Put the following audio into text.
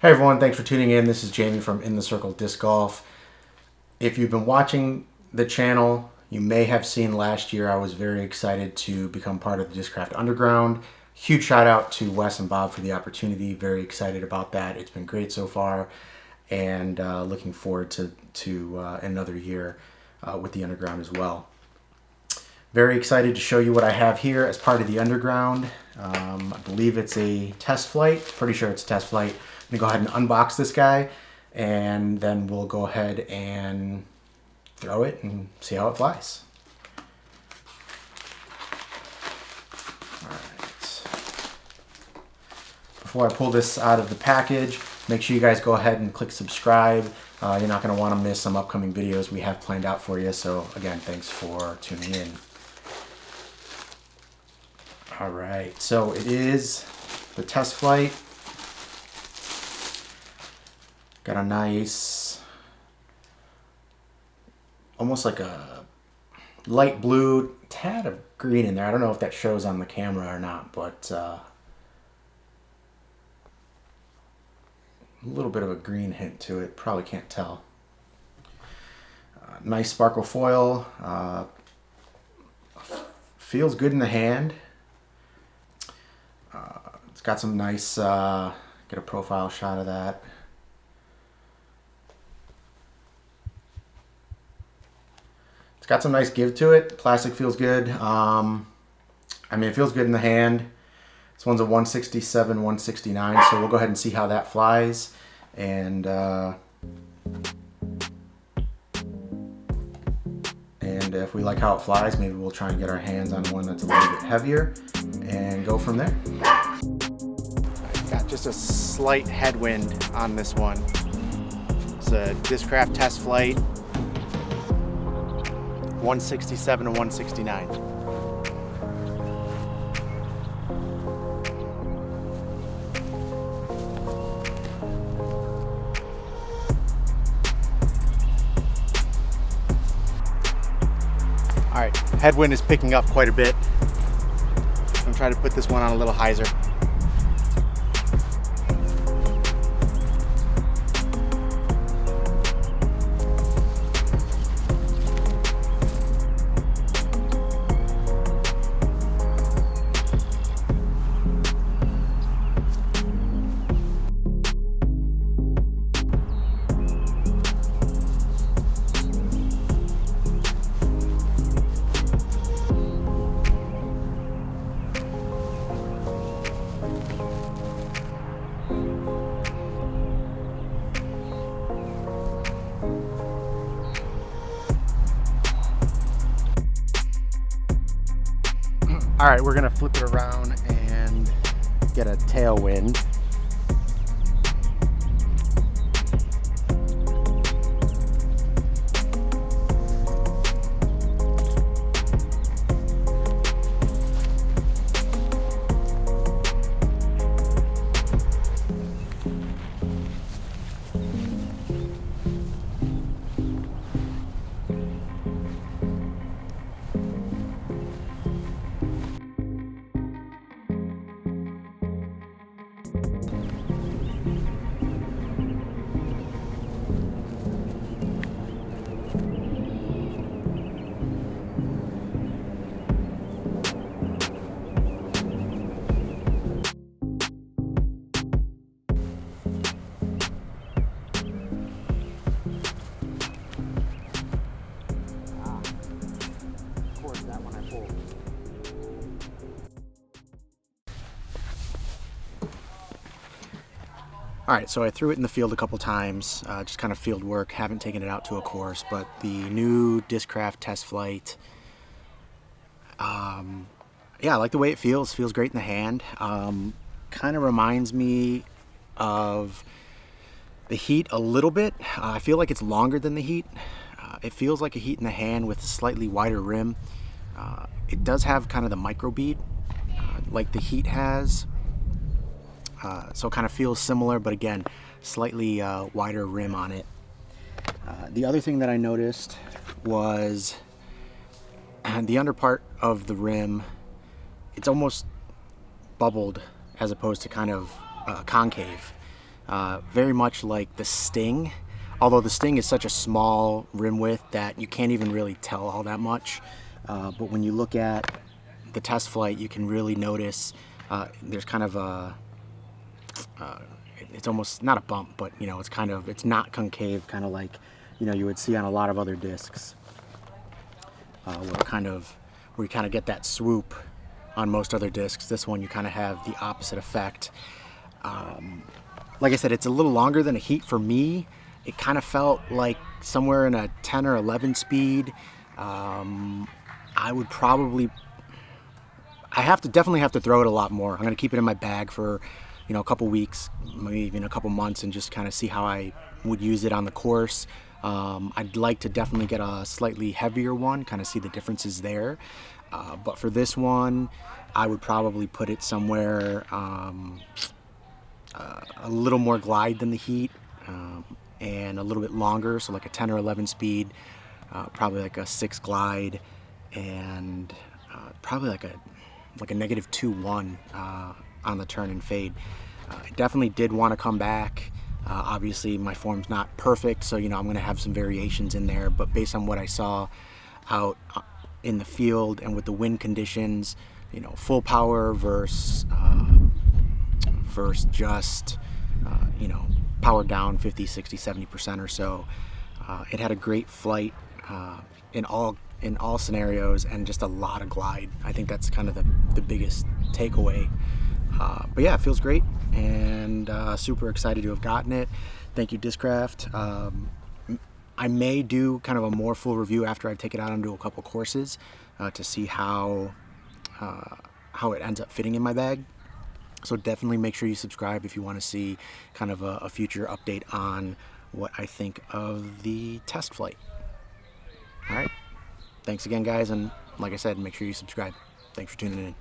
Hey everyone, thanks for tuning in. This is Jamie from In the Circle Disc Golf. If you've been watching the channel, you may have seen last year I was very excited to become part of the Discraft Underground. Huge shout out to Wes and Bob for the opportunity. Very excited about that. It's been great so far, and looking forward to another year with the Underground as well. Very excited to show you what I have here as part of the Underground. I believe it's a test flight. Pretty sure it's a test flight. I'm gonna go ahead and unbox this guy, and then we'll go ahead and throw it and see how it flies. All right. Before I pull this out of the package, make sure you guys go ahead and click subscribe. You're not gonna wanna miss some upcoming videos we have planned out for you. So again, thanks for tuning in. All right, so it is the test flight. Got a nice, almost like a light blue, tad of green in there. I don't know if that shows on the camera or not, but a little bit of a green hint to it. Probably can't tell. Nice sparkle foil. Feels good in the hand. It's got some nice, get a profile shot of that. It's got some nice give to it. Plastic feels good. I mean, it feels good in the hand. This one's a 167, 169, so we'll go ahead and see how that flies. And if we like how it flies, maybe we'll try and get our hands on one that's a little bit heavier and go from there. I've got just a slight headwind on this one. It's a Discraft test flight. 167 and 169. All right, headwind is picking up quite a bit. I'm gonna try to put this one on a little hyzer. All right, we're gonna flip it around and get a tailwind. All right, so I threw it in the field a couple times, just kind of field work. Haven't taken it out to a course, but the new Discraft test flight, yeah, I like the way it feels. Feels great in the hand. Kind of reminds me of the Heat a little bit. I feel like it's longer than the Heat. It feels like a Heat in the hand with a slightly wider rim. It does have kind of the micro bead like the Heat has. So it kind of feels similar, but again, slightly wider rim on it. The other thing that I noticed was the under part of the rim, it's almost bubbled as opposed to kind of concave. very much like the Sting, although the Sting is such a small rim width that you can't even really tell all that much. But when you look at the test flight, you can really notice there's kind of a, it's almost not a bump, but you know, it's not concave, kind of like, you know, you would see on a lot of other discs, where you kind of get that swoop on most other discs. This one you kind of have the opposite effect. Like I said, it's a little longer than a heat for me. It kind of felt like somewhere in a 10 or 11 speed. I would probably, definitely have to throw it a lot more. I'm going to keep it in my bag for, you know, a couple weeks, maybe even a couple months, and just kind of see how I would use it on the course. I'd like to definitely get a slightly heavier one, kind of see the differences there. But for this one, I would probably put it somewhere a little more glide than the heat, and a little bit longer, so like a 10 or 11 speed, probably like a 6 glide, and probably like a negative 2-1 on the turn and fade. I definitely did want to come back. Obviously my form's not perfect, so you know, I'm going to have some variations in there, but based on what I saw out in the field and with the wind conditions, you know, full power versus just you know, powered down 50, 60, 70% or so. It had a great flight in all scenarios, and just a lot of glide. I think that's kind of the biggest takeaway. But yeah, it feels great, and super excited to have gotten it. Thank you, Discraft. I may do kind of a more full review after I take it out and do a couple courses to see how it ends up fitting in my bag. So definitely make sure you subscribe if you want to see kind of a future update on what I think of the test flight. All right. Thanks again, guys. And like I said, make sure you subscribe. Thanks for tuning in.